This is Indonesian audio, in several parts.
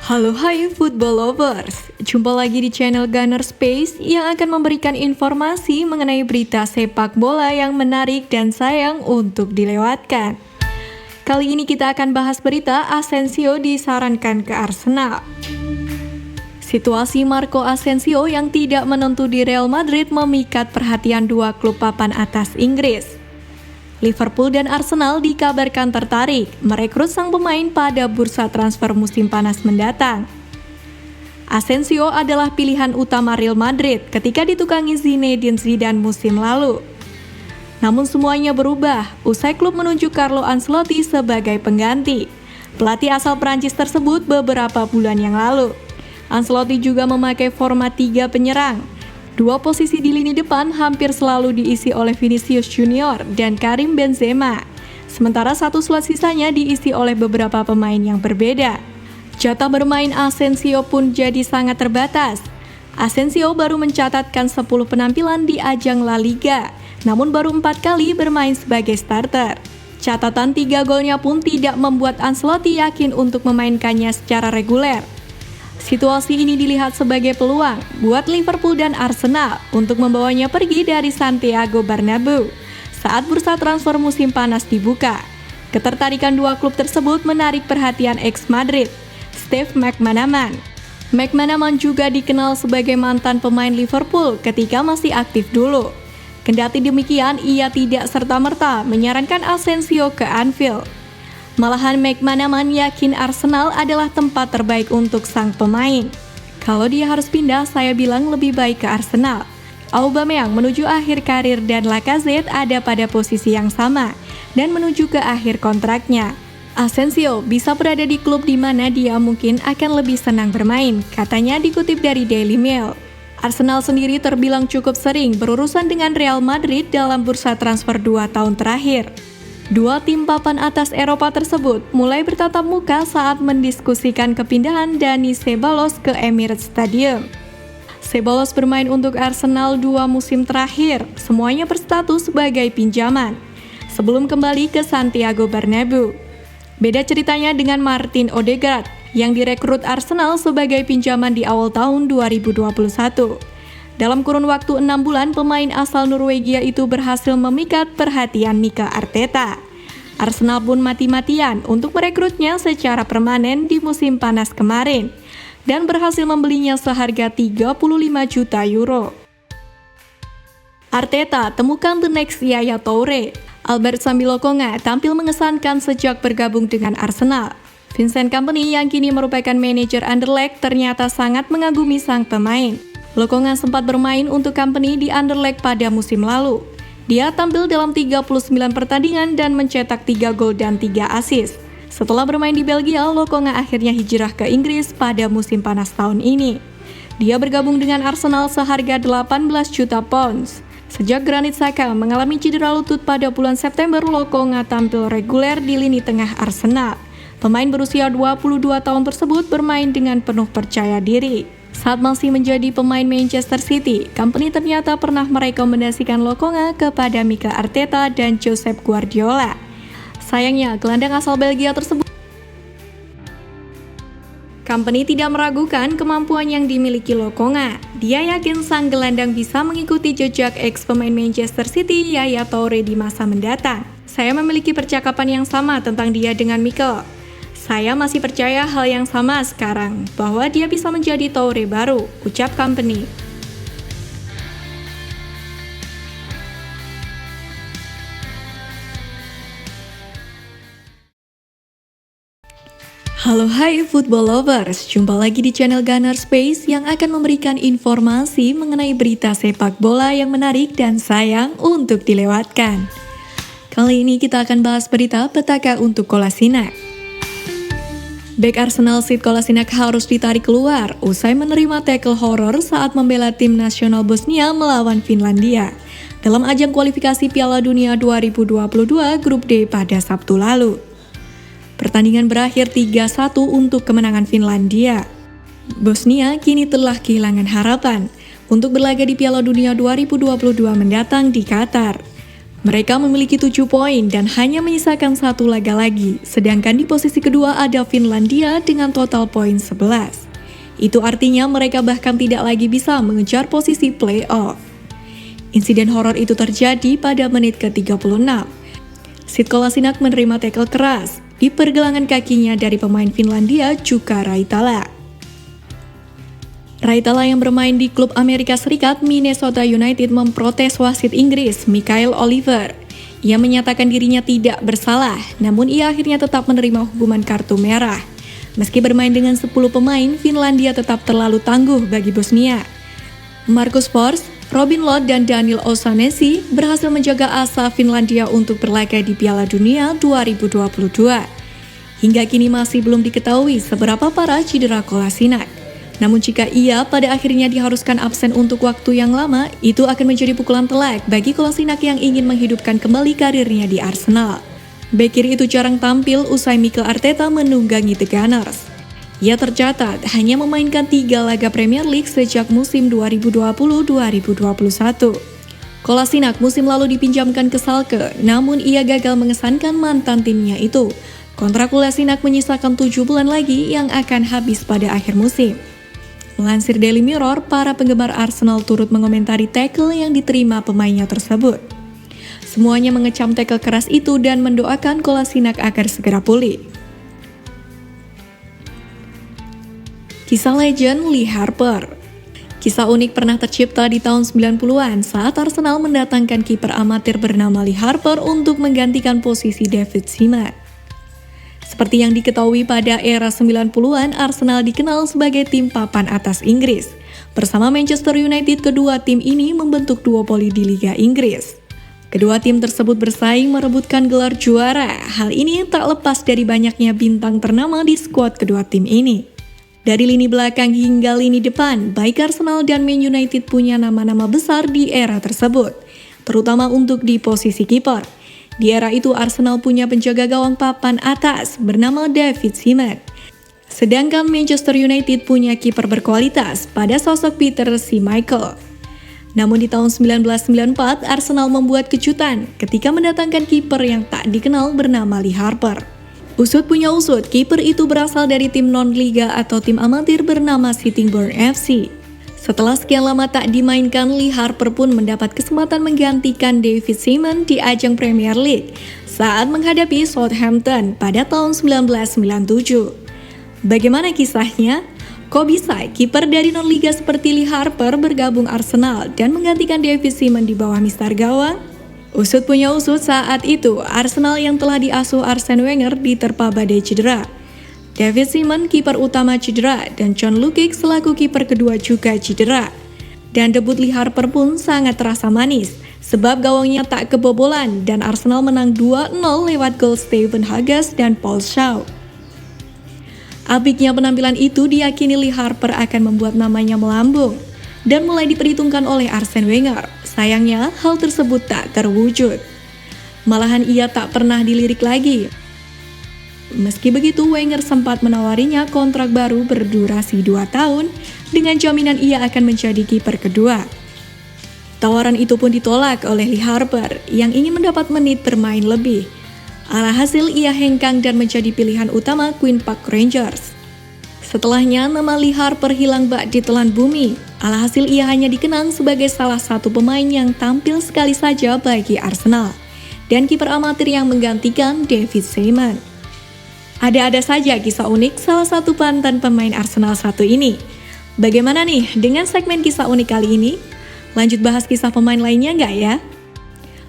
Halo hai football lovers, jumpa lagi di channel Gunner Space yang akan memberikan informasi mengenai berita sepak bola yang menarik dan sayang untuk dilewatkan. Kali ini kita akan bahas berita Asensio disarankan ke Arsenal. Situasi Marco Asensio yang tidak menentu di Real Madrid memikat perhatian dua klub papan atas Inggris. Liverpool dan Arsenal dikabarkan tertarik merekrut sang pemain pada bursa transfer musim panas mendatang. Asensio adalah pilihan utama Real Madrid ketika ditukangi Zinedine Zidane musim lalu. Namun semuanya berubah usai klub menunjuk Carlo Ancelotti sebagai pengganti pelatih asal Prancis tersebut beberapa bulan yang lalu. Ancelotti juga memakai format 3 penyerang. Dua posisi di lini depan hampir selalu diisi oleh Vinicius Junior dan Karim Benzema. Sementara satu slot sisanya diisi oleh beberapa pemain yang berbeda. Jatah bermain Asensio pun jadi sangat terbatas. Asensio baru mencatatkan 10 penampilan di ajang La Liga, namun baru 4 kali bermain sebagai starter. Catatan 3 golnya pun tidak membuat Ancelotti yakin untuk memainkannya secara reguler. Situasi ini dilihat sebagai peluang buat Liverpool dan Arsenal untuk membawanya pergi dari Santiago Bernabeu saat bursa transfer musim panas dibuka. Ketertarikan dua klub tersebut menarik perhatian ex-Madrid, Steve McManaman. McManaman juga dikenal sebagai mantan pemain Liverpool ketika masih aktif dulu. Kendati demikian, ia tidak serta-merta menyarankan Asensio ke Anfield. Malahan McManaman yakin Arsenal adalah tempat terbaik untuk sang pemain. Kalau dia harus pindah, saya bilang lebih baik ke Arsenal. Aubameyang menuju akhir karir dan Lacazette ada pada posisi yang sama dan menuju ke akhir kontraknya. Asensio bisa berada di klub di mana dia mungkin akan lebih senang bermain, katanya dikutip dari Daily Mail. Arsenal sendiri terbilang cukup sering berurusan dengan Real Madrid dalam bursa transfer 2 tahun terakhir. Dua tim papan atas Eropa tersebut mulai bertatap muka saat mendiskusikan kepindahan Dani Ceballos ke Emirates Stadium. Ceballos bermain untuk Arsenal 2 musim terakhir, semuanya berstatus sebagai pinjaman, sebelum kembali ke Santiago Bernabeu. Beda ceritanya dengan Martin Odegaard yang direkrut Arsenal sebagai pinjaman di awal tahun 2021. Dalam kurun waktu 6 bulan, pemain asal Norwegia itu berhasil memikat perhatian Mikel Arteta. Arsenal pun mati-matian untuk merekrutnya secara permanen di musim panas kemarin dan berhasil membelinya seharga 35 juta euro. Arteta temukan the next Yaya Toure. Albert Sambi Lokonga tampil mengesankan sejak bergabung dengan Arsenal. Vincent Kompany yang kini merupakan manajer Anderlecht ternyata sangat mengagumi sang pemain. Lokonga sempat bermain untuk Kompany di Anderlecht pada musim lalu. Dia tampil dalam 39 pertandingan dan mencetak 3 gol dan 3 assist. Setelah bermain di Belgia, Lokonga akhirnya hijrah ke Inggris pada musim panas tahun ini. Dia bergabung dengan Arsenal seharga 18 juta pounds. Sejak Granit Xhaka mengalami cedera lutut pada bulan September, Lokonga tampil reguler di lini tengah Arsenal. Pemain berusia 22 tahun tersebut bermain dengan penuh percaya diri. Saat masih menjadi pemain Manchester City, Kompany ternyata pernah merekomendasikan Lokonga kepada Mikel Arteta dan Josep Guardiola. Sayangnya, gelandang asal Belgia tersebut Kompany tidak meragukan kemampuan yang dimiliki Lokonga. Dia yakin sang gelandang bisa mengikuti jejak ex-pemain Manchester City Yaya Toure di masa mendatang. Saya memiliki percakapan yang sama tentang dia dengan Mikel. Saya masih percaya hal yang sama sekarang, bahwa dia bisa menjadi Toure baru, ucap Kompany. Halo hai football lovers, jumpa lagi di channel Gunner Space yang akan memberikan informasi mengenai berita sepak bola yang menarik dan sayang untuk dilewatkan. Kali ini kita akan bahas berita petaka untuk Kolasinac. Bek Arsenal Sead Kolasinac harus ditarik keluar usai menerima tackle horor saat membela tim nasional Bosnia melawan Finlandia dalam ajang kualifikasi Piala Dunia 2022 Grup D pada Sabtu lalu. Pertandingan berakhir 3-1 untuk kemenangan Finlandia. Bosnia kini telah kehilangan harapan untuk berlaga di Piala Dunia 2022 mendatang di Qatar. Mereka memiliki 7 poin dan hanya menyisakan 1 laga lagi, sedangkan di posisi kedua ada Finlandia dengan total poin 11. Itu artinya mereka bahkan tidak lagi bisa mengejar posisi playoff. Insiden horor itu terjadi pada menit ke-36. Sid Kolasinac menerima tackle keras di pergelangan kakinya dari pemain Finlandia Jukka Raitala. Raitala yang bermain di klub Amerika Serikat Minnesota United memprotes wasit Inggris Michael Oliver. Ia menyatakan dirinya tidak bersalah, namun ia akhirnya tetap menerima hukuman kartu merah. Meski bermain dengan 10 pemain, Finlandia tetap terlalu tangguh bagi Bosnia. Marcus Fors, Robin Lod, dan Daniel O'Shaughnessy berhasil menjaga asa Finlandia untuk berlaga di Piala Dunia 2022. Hingga kini masih belum diketahui seberapa parah cedera Kolasinac. Namun jika ia pada akhirnya diharuskan absen untuk waktu yang lama, itu akan menjadi pukulan telak bagi Kolasinac yang ingin menghidupkan kembali karirnya di Arsenal. Bek kiri itu jarang tampil usai Mikel Arteta menunggangi The Gunners. Ia tercatat hanya memainkan 3 laga Premier League sejak musim 2020-2021. Kolasinac musim lalu dipinjamkan ke Schalke, namun ia gagal mengesankan mantan timnya itu. Kontrak Kolasinac menyisakan 7 bulan lagi yang akan habis pada akhir musim. Melansir Daily Mirror, para penggemar Arsenal turut mengomentari tackle yang diterima pemainnya tersebut. Semuanya mengecam tackle keras itu dan mendoakan Kolasinac agar segera pulih. Kisah legend Lee Harper. Kisah unik pernah tercipta di tahun 90-an saat Arsenal mendatangkan kiper amatir bernama Lee Harper untuk menggantikan posisi David Seaman. Seperti yang diketahui pada era 90-an, Arsenal dikenal sebagai tim papan atas Inggris. Bersama Manchester United, kedua tim ini membentuk duopoli di Liga Inggris. Kedua tim tersebut bersaing merebutkan gelar juara. Hal ini tak lepas dari banyaknya bintang ternama di skuad kedua tim ini. Dari lini belakang hingga lini depan, baik Arsenal dan Man United punya nama-nama besar di era tersebut, terutama untuk di posisi kiper. Di era itu Arsenal punya penjaga gawang papan atas bernama David Seaman. Sedangkan Manchester United punya kiper berkualitas pada sosok Peter Schmeichel. Namun di tahun 1994 Arsenal membuat kejutan ketika mendatangkan kiper yang tak dikenal bernama Lee Harper. Usut punya usut, kiper itu berasal dari tim non-liga atau tim amatir bernama Sittingbourne FC. Setelah sekian lama tak dimainkan, Lee Harper pun mendapat kesempatan menggantikan David Seaman di ajang Premier League saat menghadapi Southampton pada tahun 1997. Bagaimana kisahnya? Kok bisa kiper dari non-liga seperti Lee Harper bergabung Arsenal dan menggantikan David Seaman di bawah mister gawang? Usut punya usut, saat itu Arsenal yang telah diasuh Arsene Wenger diterpa badai cedera. David Seaman kiper utama cedera dan John Lukic selaku kiper kedua juga cedera. Dan debut Lee Harper pun sangat terasa manis sebab gawangnya tak kebobolan dan Arsenal menang 2-0 lewat gol Steven Hughes dan Paul Shaw. Apiknya penampilan itu diyakini Lee Harper akan membuat namanya melambung dan mulai diperhitungkan oleh Arsene Wenger. Sayangnya hal tersebut tak terwujud. Malahan ia tak pernah dilirik lagi. Meski begitu, Wenger sempat menawarinya kontrak baru berdurasi 2 tahun dengan jaminan ia akan menjadi kiper kedua. Tawaran itu pun ditolak oleh Lee Harper yang ingin mendapat menit bermain lebih. Alhasil ia hengkang dan menjadi pilihan utama Queen Park Rangers. Setelahnya, nama Lee Harper hilang bak ditelan bumi. Alhasil ia hanya dikenang sebagai salah satu pemain yang tampil sekali saja bagi Arsenal dan kiper amatir yang menggantikan David Seaman. Ada-ada saja kisah unik salah satu mantan pemain Arsenal satu ini. Bagaimana nih dengan segmen kisah unik kali ini? Lanjut bahas kisah pemain lainnya nggak ya?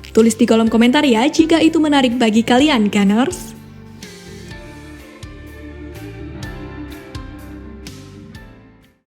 Tulis di kolom komentar ya jika itu menarik bagi kalian, Gunners.